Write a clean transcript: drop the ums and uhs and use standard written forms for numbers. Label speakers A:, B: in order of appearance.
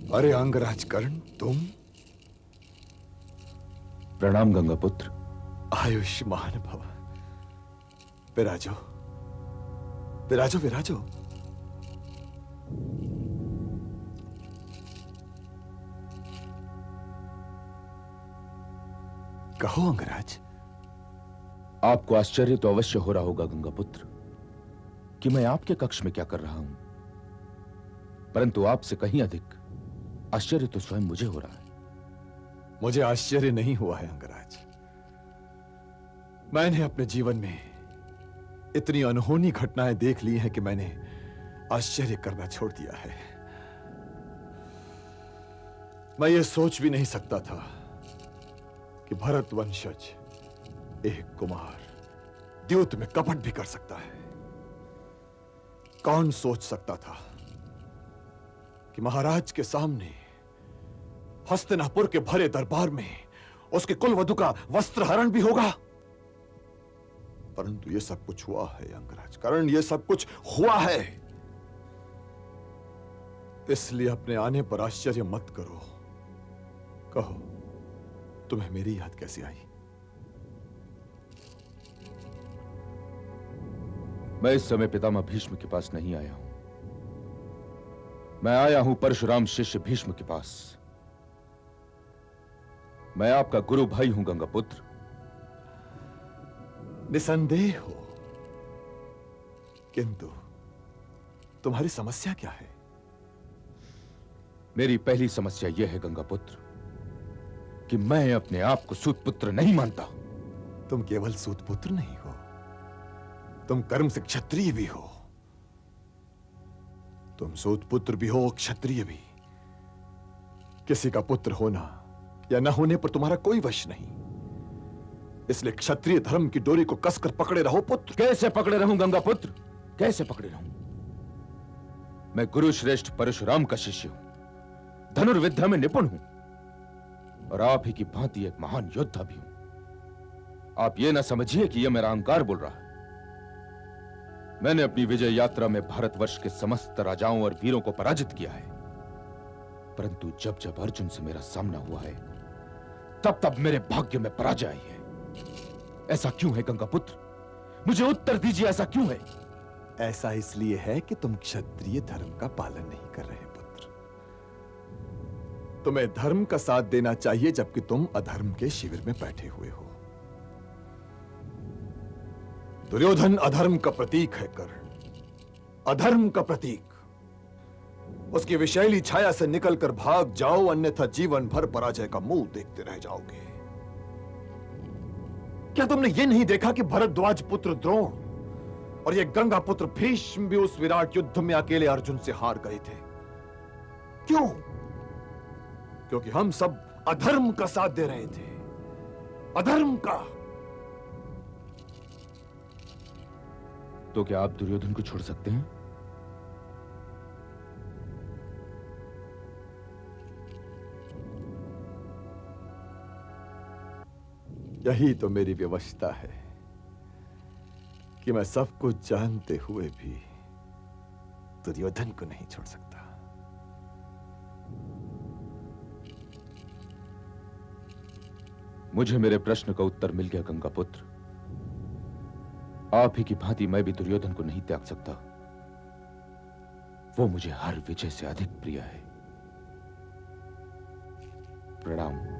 A: अरे अंगराज कर्ण, तुम?
B: प्रणाम गंगापुत्र।
A: आयुष्मान भव। विराजो विराजो विराजो। कहो अंगराज।
B: आपको आश्चर्य तो अवश्य हो रहा होगा गंगापुत्र कि मैं आपके कक्ष में क्या कर रहा हूं, परंतु आपसे कहीं अधिक आश्चर्य तो स्वयं मुझे हो रहा है।
A: मुझे आश्चर्य नहीं हुआ है अंगराज। मैंने अपने जीवन में इतनी अनहोनी घटनाएं देख ली हैं कि मैंने आश्चर्य करना छोड़ दिया है। मैं ये सोच भी नहीं सकता था कि भरत वंशज एक कुमार द्यूत में कपट भी कर सकता है। कौन सोच सकता था कि महाराज के सामने हस्तिनापुर के भरे दरबार में उसके कुलवधु का वस्त्र हरण भी होगा। परंतु यह सब कुछ हुआ है अंगराज कर्ण, यह सब कुछ हुआ है। इसलिए अपने आने पर आश्चर्य मत करो। कहो, तुम्हें मेरी याद कैसे आई?
B: मैं इस समय पितामह भीष्म के पास नहीं आया हूं। मैं आया हूं परशुराम शिष्य भीष्म के पास। मैं आपका गुरु भाई हूं गंगापुत्र।
A: निसंदेह हो, किंतु तुम्हारी समस्या क्या है?
B: मेरी पहली समस्या यह है गंगापुत्र कि मैं अपने आप को सूतपुत्र नहीं मानता।
A: तुम केवल सूतपुत्र नहीं हो, तुम कर्म से क्षत्रिय भी हो। तुम सूतपुत्र भी हो, क्षत्रिय भी। किसी का पुत्र होना या न होने पर तुम्हारा कोई वश नहीं। इसलिए क्षत्रिय धर्म की डोरी को कसकर पकड़े रहो पुत्र।
B: कैसे पकड़े रहूं गंगापुत्र, कैसे पकड़े रहूं? मैं गुरु श्रेष्ठ परशुराम का शिष्य हूं, धनुर्विद्या में निपुण हूं और आप ही की भांति एक महान योद्धा भी हूं। आप ये ना समझिए कि यह मेरा अहंकार बोल रहा है। मैंने अपनी विजय यात्रा में भारतवर्ष के समस्त राजाओं और वीरों को पराजित किया है, परंतु जब जब अर्जुन से मेरा सामना हुआ है तब तब मेरे भाग्य में पराजय आई है। ऐसा क्यों है गंगापुत्र? मुझे उत्तर दीजिए, ऐसा क्यों है?
A: ऐसा इसलिए है कि तुम क्षत्रिय धर्म का पालन नहीं कर रहे पुत्र। तुम्हें धर्म का साथ देना चाहिए जबकि तुम अधर्म के शिविर में बैठे हुए हो। दुर्योधन अधर्म का प्रतीक है कर्ण, अधर्म का प्रतीक। उसकी विषैली छाया से निकलकर भाग जाओ, अन्यथा जीवन भर पराजय का मुंह देखते रह जाओगे। क्या तुमने यह नहीं देखा कि भरद्वाज पुत्र द्रोण और ये गंगा पुत्र भीष्म भी उस विराट युद्ध में अकेले अर्जुन से हार गए थे? क्यों? क्योंकि हम सब अधर्म का साथ दे रहे थे, अधर्म का।
B: तो क्या आप दुर्योधन को छोड़ सकते हैं?
A: यही तो मेरी व्यवस्था है कि मैं सब कुछ जानते हुए भी दुर्योधन को नहीं छोड़ सकता।
B: मुझे मेरे प्रश्न का उत्तर मिल गया गंगापुत्र। आप ही की भांति मैं भी दुर्योधन को नहीं त्याग सकता। वो मुझे हर विजय से अधिक प्रिय है। प्रणाम।